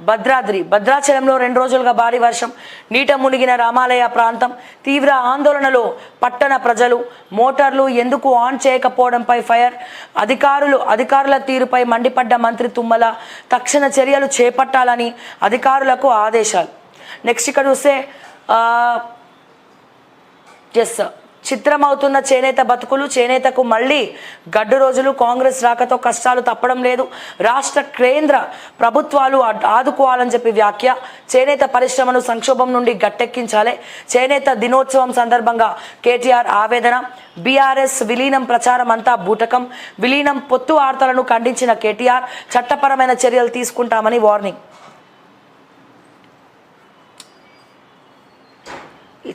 భద్రాచలంలో 2 రోజులుగా భారీ వర్షం, నీట మునిగిన రామాలయ ప్రాంతం, తీవ్ర ఆందోళనలో పట్టణ ప్రజలు. మోటార్లు ఎందుకు ఆన్ చేయకపోవడంపై ఫైర్. అధికారుల తీరుపై మండిపడ్డ మంత్రి తుమ్మల. తక్షణ చర్యలు చేపట్టాలని అధికారులకు ఆదేశాలు. నెక్స్ట్ ఇక్కడ చూస్తే చిత్రమవుతున్న చేనేత బతుకులు. చేనేతకు మళ్ళీ గడ్డు రోజులు. కాంగ్రెస్ రాకతో కష్టాలు తప్పడం లేదు. రాష్ట్ర కేంద్ర ప్రభుత్వాలు ఆదుకోవాలని చెప్పి వ్యాఖ్య. చేనేత పరిశ్రమను సంక్షోభం నుండి గట్టెక్కించాలి. చేనేత దినోత్సవం సందర్భంగా కేటీఆర్ ఆవేదన. బీఆర్ఎస్ విలీనం ప్రచారం అంతా బూటకం. విలీనం పొత్తు వార్తలను ఖండించిన కేటీఆర్ చట్టపరమైన చర్యలు తీసుకుంటామని వార్నింగ్. ఈ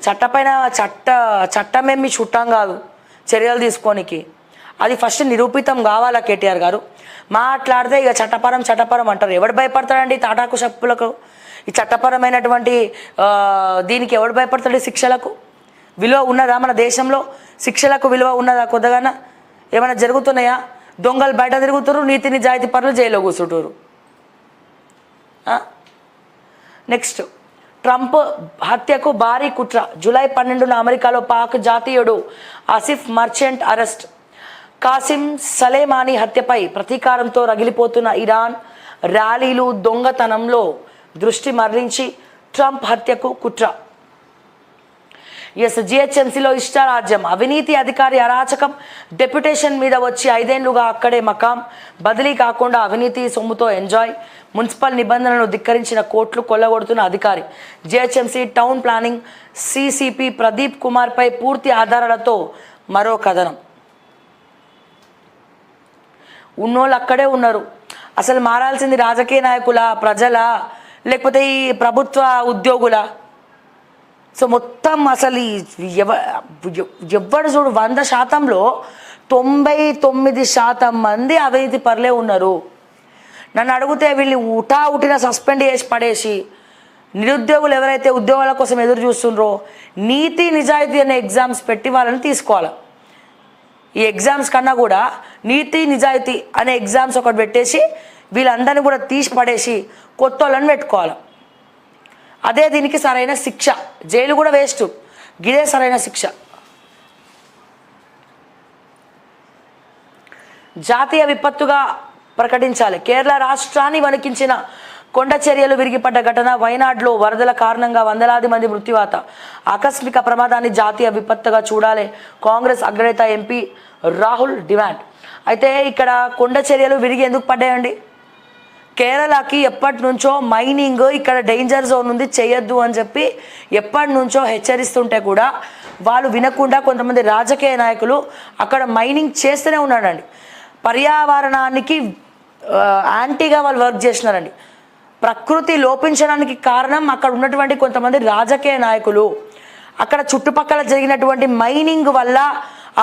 చట్టమేమి చుట్టం కాదు చర్యలు తీసుకోనికి. అది ఫస్ట్ నిరూపితం కావాలా కేటీఆర్ గారు. మాట్లాడితే ఇక చట్టపరం అంటారు. ఎవడు భయపడతాడండి తాటాకు చెప్పులకు? ఈ చట్టపరమైనటువంటి దీనికి ఎవడు భయపడతాడు? శిక్షలకు విలువ ఉన్నదా మన దేశంలో? శిక్షలకు విలువ ఉన్నదా? కొద్దిగా ఏమైనా జరుగుతున్నాయా? దొంగలు బయట తిరుగుతున్నారు, నీతి నిజాయితీ పరులు జైల్లో కూర్చుంటారు. నెక్స్ట్, ట్రంప్ హత్యకు భారీ కుట్ర. జూలై 12న అమెరికాలో పాక్ జాతీయుడు Asif Merchant arrest. Qasem Soleimani హత్యపై ప్రతీకారంతో రగిలిపోతున్న ఇరాన్. ర్యాలీలు, దొంగతనంలో దృష్టి మరలించి ట్రంప్ హత్యకు కుట్ర. జిహెచ్ఎంసీలో ఇష్టారాజ్యం. అవినీతి అధికారి అరాచకం. డెప్యుటేషన్ మీద వచ్చి 5 ఏళ్లుగా అక్కడే మకాం. బదిలీ కాకుండా అవినీతి సొమ్ముతో ఎంజాయ్. మున్సిపల్ నిబంధనలను ధిక్కరించిన కోట్లు కొల్లగొడుతున్న అధికారి. GHMC town planning CCP Pradeep కుమార్పై పూర్తి ఆధారాలతో మరో కథనం. ఉన్నోళ్ళు అక్కడే ఉన్నారు. అసలు మారాల్సింది రాజకీయ నాయకుల, ప్రజల, లేకపోతే ఈ ప్రభుత్వ ఉద్యోగుల? సో మొత్తం అసలు ఎవ్వడు చూడు 100%లో 99% మంది అవినీతి పరులే ఉన్నారు. నన్ను అడిగితే వీళ్ళు ఉటిన సస్పెండ్ చేసి పడేసి నిరుద్యోగులు ఎవరైతే ఉద్యోగాల కోసం ఎదురు చూస్తుండ్రో నీతి నిజాయితీ అనే ఎగ్జామ్స్ పెట్టి వాళ్ళని తీసుకోవాలి. ఈ ఎగ్జామ్స్ కన్నా కూడా నీతి నిజాయితీ అనే ఎగ్జామ్స్ ఒకటి పెట్టేసి వీళ్ళందరినీ కూడా తీసి పడేసి కొత్త వాళ్ళని పెట్టుకోవాలి. అదే దీనికి సరైన శిక్ష. జైలు కూడా వేస్ట్, గిదే సరైన శిక్ష. జాతీయ విపత్తుగా ప్రకటించాలి. కేరళ రాష్ట్రాన్ని వణికించిన కొండ చర్యలు విరిగిపడ్డ ఘటన. వైనాడులో వరదల కారణంగా వందలాది మంది మృత్యువాత. ఆకస్మిక ప్రమాదాన్ని జాతీయ విపత్తుగా చూడాలి. కాంగ్రెస్ అగ్రనేత ఎంపీ రాహుల్ డిమాండ్. అయితే ఇక్కడ కొండ చర్యలు విరిగి ఎందుకు పడ్డాయండి? కేరళకి ఎప్పటి నుంచో మైనింగ్ ఇక్కడ డేంజర్ జోన్ ఉంది, చేయొద్దు అని చెప్పి ఎప్పటి నుంచో హెచ్చరిస్తుంటే కూడా వాళ్ళు వినకుండా కొంతమంది రాజకీయ నాయకులు అక్కడ మైనింగ్ చేస్తూనే ఉన్నారండి. పర్యావరణానికి యాంటీగా వాళ్ళు వర్క్ చేసినారండి. ప్రకృతి లోపించడానికి కారణం అక్కడ ఉన్నటువంటి కొంతమంది రాజకీయ నాయకులు. అక్కడ చుట్టుపక్కల జరిగినటువంటి మైనింగ్ వల్ల,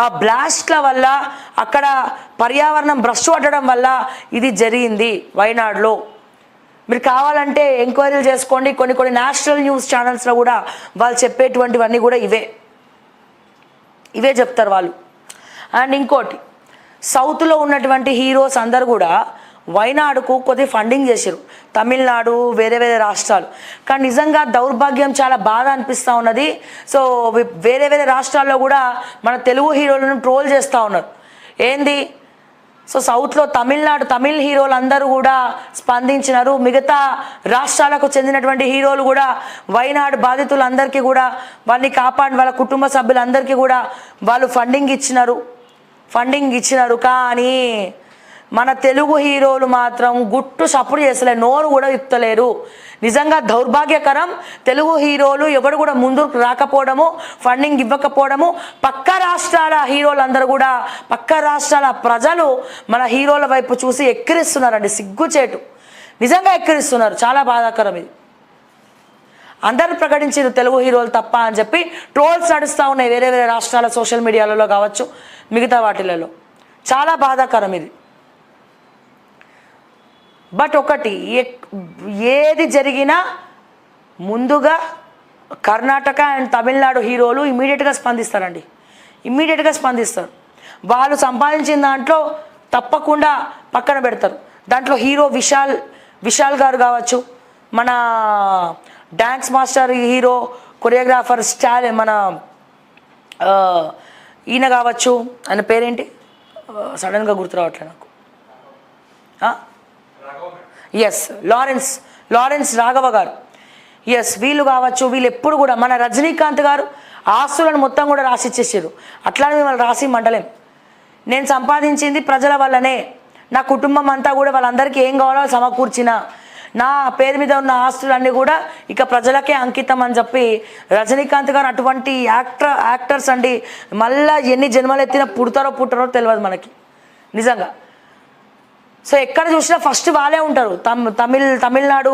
ఆ బ్లాస్ట్ల వల్ల, అక్కడ పర్యావరణం భ్రష్టు పట్టడం వల్ల ఇది జరిగింది వైనాడులో. మీరు కావాలంటే ఎంక్వైరీలు చేసుకోండి. కొన్ని నేషనల్ న్యూస్ ఛానల్స్లో కూడా వాళ్ళు చెప్పేటువంటివన్నీ కూడా ఇవే చెప్తారు వాళ్ళు. అండ్ ఇంకోటి, సౌత్లో ఉన్నటువంటి హీరోస్ అందరు కూడా వైనాడుకు కొద్ది ఫండింగ్ చేశారు. తమిళనాడు, వేరే రాష్ట్రాలు. కానీ నిజంగా దౌర్భాగ్యం, చాలా బాధ అనిపిస్తూ ఉన్నది. సో వేరే రాష్ట్రాల్లో కూడా మన తెలుగు హీరోలను ట్రోల్ చేస్తూ ఉన్నారు. ఏంది? సో సౌత్లో తమిళ హీరోలు అందరూ కూడా స్పందించినారు. మిగతా రాష్ట్రాలకు చెందినటువంటి హీరోలు కూడా వైనాడు బాధితులందరికీ కూడా వాళ్ళని వాళ్ళ కుటుంబ సభ్యులందరికీ కూడా వాళ్ళు ఫండింగ్ ఇచ్చినారు. కానీ మన తెలుగు హీరోలు మాత్రం గుట్టు సపోర్ట్ చేస్తలేరు, నోరు కూడా విప్పలేరు. నిజంగా దౌర్భాగ్యకరం. తెలుగు హీరోలు ఎవరు కూడా ముందుకు రాకపోవడము, ఫండింగ్ ఇవ్వకపోవడము. పక్క రాష్ట్రాల హీరోలందరూ కూడా, పక్క రాష్ట్రాల ప్రజలు మన హీరోల వైపు చూసి ఎక్కిరిస్తున్నారండి. సిగ్గుచేటు, నిజంగా ఎక్కిరిస్తున్నారు. చాలా బాధాకరం ఇది. అందరూ ప్రకటించారు తెలుగు హీరోలు తప్ప అని చెప్పి ట్రోల్స్ నడుస్తూ ఉన్నాయి వేరే రాష్ట్రాల సోషల్ మీడియాలలో కావచ్చు, మిగతా వాటిలలో. చాలా బాధాకరం ఇది. బట్ ఒకటి, ఏది జరిగినా ముందుగా కర్ణాటక అండ్ తమిళనాడు హీరోలు ఇమీడియట్గా స్పందిస్తారు. వాళ్ళు సంపాదించిన దాంట్లో తప్పకుండా పక్కన పెడతారు. దాంట్లో హీరో విశాల్ విశాల్ గారు కావచ్చు, మన డ్యాన్స్ మాస్టర్ హీరో కొరియోగ్రాఫర్ మన ఈయన కావచ్చు, ఆయన పేరేంటి సడన్గా గుర్తు రావట్లేదు నాకు. ఎస్, లారెన్స్ రాఘవ గారు. ఎస్, వీళ్ళు కావచ్చు. వీళ్ళు ఎప్పుడు కూడా మన రజనీకాంత్ గారు ఆస్తులను మొత్తం కూడా రాసిచ్చేసారు. అట్లానే మిమ్మల్ని రాసి మంటలేం. నేను సంపాదించింది ప్రజల వల్లనే, నా కుటుంబం అంతా కూడా వాళ్ళందరికీ ఏం కావాలో సమకూర్చిన, నా పేరు మీద ఉన్న ఆస్తులన్నీ కూడా ఇక ప్రజలకే అంకితం అని చెప్పి రజనీకాంత్ గారు అటువంటి యాక్టర్స్ అండి. మళ్ళీ ఎన్ని జన్మలు ఎత్తినా పుడతారో తెలియదు మనకి నిజంగా. సో ఎక్కడ చూసినా ఫస్ట్ వాళ్ళే ఉంటారు. తమిళనాడు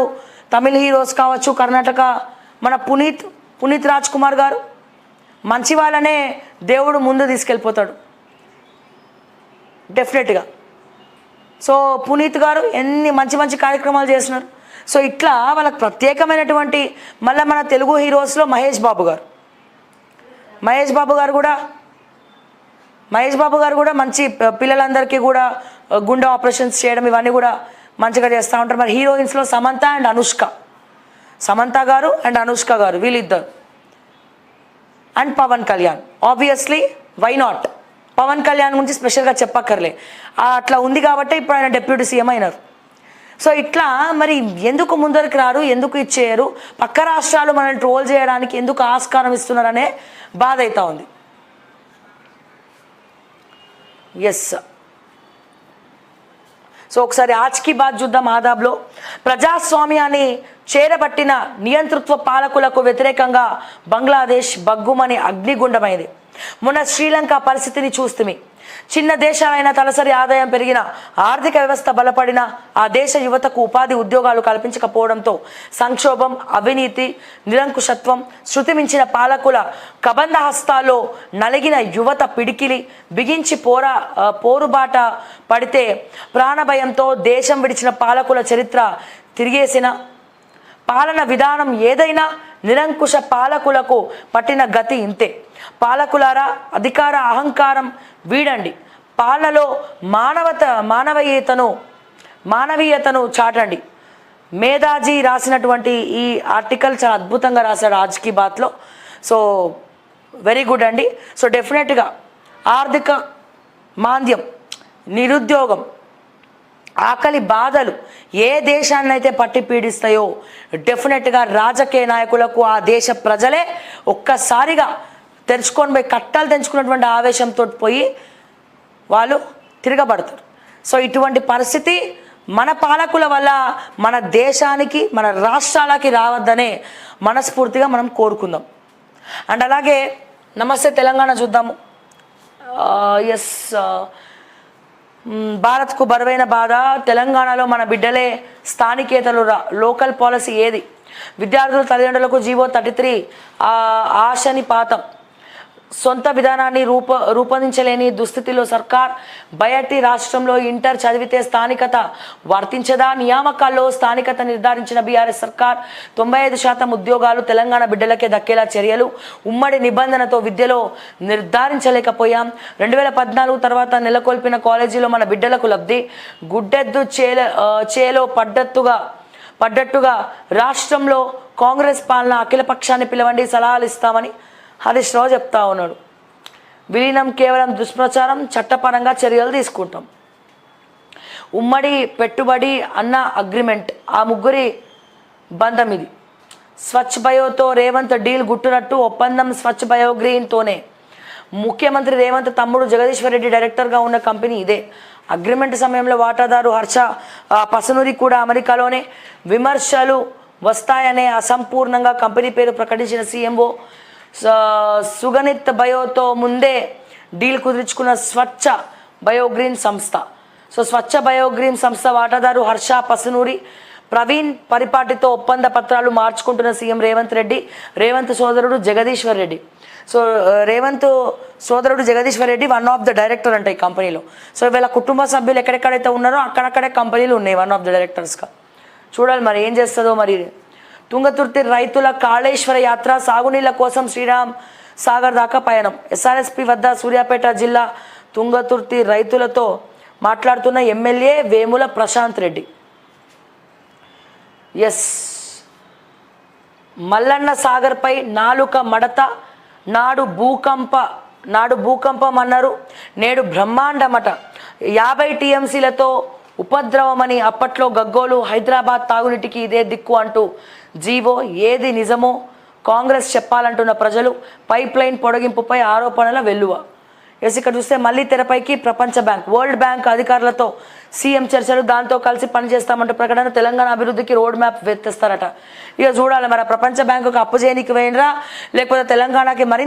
తమిళ హీరోస్ కావచ్చు, కర్ణాటక మన పునీత్ రాజ్ కుమార్ గారు మంచి వాళ్ళనే దేవుడు ముందు తీసుకెళ్ళిపోతాడు డెఫినెట్గా. సో పునీత్ గారు ఎన్ని మంచి కార్యక్రమాలు చేస్తున్నారు. సో ఇట్లా వాళ్ళకి ప్రత్యేకమైనటువంటి మళ్ళీ మన తెలుగు హీరోస్లో మహేష్ బాబు గారు కూడా మంచి పిల్లలందరికీ కూడా గుండె ఆపరేషన్స్ చేయడం ఇవన్నీ కూడా మంచిగా చేస్తూ ఉంటారు. మరి హీరోయిన్స్లో సమంత గారు అండ్ అనుష్క గారు వీళ్ళిద్దరు, and Pawan Kalyan. Obviously why not, Pawan Kalyan గురించి స్పెషల్గా చెప్పక్కర్లే, అట్లా ఉంది కాబట్టి ఇప్పుడు ఆయన డిప్యూటీ సీఎం అయినారు. సో ఇట్లా మరి ఎందుకు ముందరికి రారు, ఎందుకు ఇచ్చేయరు, పక్క రాష్ట్రాలు మనల్ని ట్రోల్ చేయడానికి ఎందుకు ఆస్కారం ఇస్తున్నారనే బాధ అవుతా ఉంది. ఎస్, సో ఒకసారి ఆజ్కి బాత్ చూద్దాం. ఆదాబ్లో ప్రజాస్వామ్యాన్ని చేరబట్టిన నియంతృత్వ పాలకులకు వ్యతిరేకంగా బంగ్లాదేశ్ బగ్గుమని అగ్నిగుండమైంది. మొన్న శ్రీలంక పరిస్థితిని చూస్తుంది. చిన్న దేశాలైన తలసరి ఆదాయం పెరిగిన, ఆర్థిక వ్యవస్థ బలపడిన ఆ దేశ యువతకు ఉపాధి ఉద్యోగాలు కల్పించకపోవడంతో సంక్షోభం, అవినీతి, నిరంకుశత్వం, శృతిమించిన పాలకుల కబంధ హస్తాల్లో నలిగిన యువత పిడికిలి బిగించి పోరుబాట పడితే ప్రాణభయంతో దేశం విడిచిన పాలకుల చరిత్ర తిరిగేసిన పాలన విధానం ఏదైనా నిరంకుశ పాలకులకు పట్టిన గతి ఇంతే. పాలకులారా, అధికార అహంకారం వీడండి, పాలనలో మానవీయతను చాటండి. మేధాజీ రాసినటువంటి ఈ ఆర్టికల్ చాలా అద్భుతంగా రాశాడు ఆజ్కి బాత్లో. సో వెరీ గుడ్ అండి. సో డెఫినెట్గా ఆర్థిక మాంద్యం, నిరుద్యోగం, ఆకలి బాధలు ఏ దేశాన్నైతే పట్టి పీడిస్తాయో డెఫినెట్గా రాజకీయ నాయకులకు ఆ దేశ ప్రజలే ఒక్కసారిగా తెరుచుకొని పోయి కట్టాలు తెంచుకున్నటువంటి ఆవేశంతో పోయి వాళ్ళు తిరగబడతారు. సో ఇటువంటి పరిస్థితి మన పాలకుల వల్ల మన దేశానికి, మన రాష్ట్రాలకి రావద్దనే మనస్ఫూర్తిగా మనం కోరుకుందాం. అండ్ అలాగే నమస్తే తెలంగాణ చూద్దాము. ఎస్, భారత్కు బరువైన బాధ తెలంగాణలో మన బిడ్డలే స్థానికేతలు లోకల్ పాలసీ ఏది? విద్యార్థుల తల్లిదండ్రులకు జీవో 33 ఆశనిపాతం. సొంత విధానాన్ని రూపొందించలేని దుస్థితిలో సర్కార్. బయటి రాష్ట్రంలో ఇంటర్ చదివితే స్థానికత వర్తించదా? నియామకాల్లో స్థానికత నిర్ధారించిన బీఆర్ఎస్ సర్కార్ 95% ఉద్యోగాలు తెలంగాణ బిడ్డలకే దక్కేలా చర్యలు. ఉమ్మడి నిబంధనతో విద్యలో నిర్ధారించలేకపోయాం. 2014 తర్వాత నెలకొల్పిన కాలేజీలో మన బిడ్డలకు లబ్ధి. గుడ్డెద్దు చేలో పడ్డట్టుగా రాష్ట్రంలో కాంగ్రెస్ పాలన. అఖిలపక్షాన్ని పిలవండి, సలహాలు ఇస్తామని హరీష్ రావు చెప్తా ఉన్నాడు. విలీనం కేవలం దుష్ప్రచారం, చట్టపరంగా చర్యలు తీసుకుంటాం. ఉమ్మడి పెట్టుబడి అన్న అగ్రిమెంట్, ఆ ముగ్గురి బంధం ఇది. స్వచ్ఛ బయోతో రేవంత్ డీల్ గుట్టునట్టు ఒప్పందం స్వచ్ఛ బయో గ్రీన్తోనే. ముఖ్యమంత్రి రేవంత్ తమ్ముడు జగదీశ్వర్ రెడ్డి డైరెక్టర్గా ఉన్న కంపెనీ ఇదే. అగ్రిమెంట్ సమయంలో వాటాదారు హర్ష పసనూరి కూడా అమెరికాలోనే. విమర్శలు వస్తాయనే అసంపూర్ణంగా కంపెనీ పేరు ప్రకటించిన సీఎంఓ. సుగనిత్ బయోతో ముందే డీల్ కుదుర్చుకున్న స్వచ్ఛ బయోగ్రీన్ సంస్థ. సో స్వచ్ఛ బయోగ్రీన్ సంస్థ వాటాదారు హర్ష పసనూరి, ప్రవీణ్ పరిపాటితో ఒప్పంద పత్రాలు మార్చుకుంటున్న సీఎం రేవంత్ సోదరుడు జగదీశ్వర్ రెడ్డి. సో రేవంత్ సోదరుడు Jagadishwar Reddy one of the director అంట ఈ కంపెనీలో. సో వీళ్ళ కుటుంబ సభ్యులు ఎక్కడెక్కడైతే ఉన్నారో అక్కడక్కడే కంపెనీలు ఉన్నాయి వన్ ఆఫ్ ద డైరెక్టర్స్గా. చూడాలి మరి ఏం చేస్తుందో. మరి తుంగతుర్తి రైతుల కాళేశ్వర యాత్ర, సాగునీళ్ల కోసం శ్రీరామ్ సాగర్ దాకా పయనం. ఎస్ఆర్ఎస్పి వద్ద సూర్యాపేట జిల్లా తుంగతుర్తి రైతులతో మాట్లాడుతున్న ఎమ్మెల్యే వేముల ప్రశాంత్ రెడ్డి. ఎస్, మల్లన్న సాగర్పై నాలుక మడత, నాడు భూకంపం అన్నారు, నేడు బ్రహ్మాండమట. 50 టీఎంసీలతో ఉపద్రవమని అప్పట్లో గగ్గోలు. హైదరాబాద్ తాగునీటికి ఇదే దిక్కు అంటూ జీవో. ఏది నిజమో కాంగ్రెస్ చెప్పాలంటున్న ప్రజలు. పైప్ లైన్ పొడిగింపుపై ఆరోపణల వెల్లువ. ఎస్, ఇక్కడ చూస్తే మళ్ళీ తెరపైకి ప్రపంచ బ్యాంక్, వరల్డ్ బ్యాంక్ అధికారులతో సీఎం చర్చలు. దాంతో కలిసి పనిచేస్తామంటూ ప్రకటన. తెలంగాణ అభివృద్ధికి రోడ్ మ్యాప్ తెస్తారట. ఇక చూడాలి మరి ప్రపంచ బ్యాంకుకు అప్పు చేయనికి పోయినరా లేకపోతే తెలంగాణకి మరింత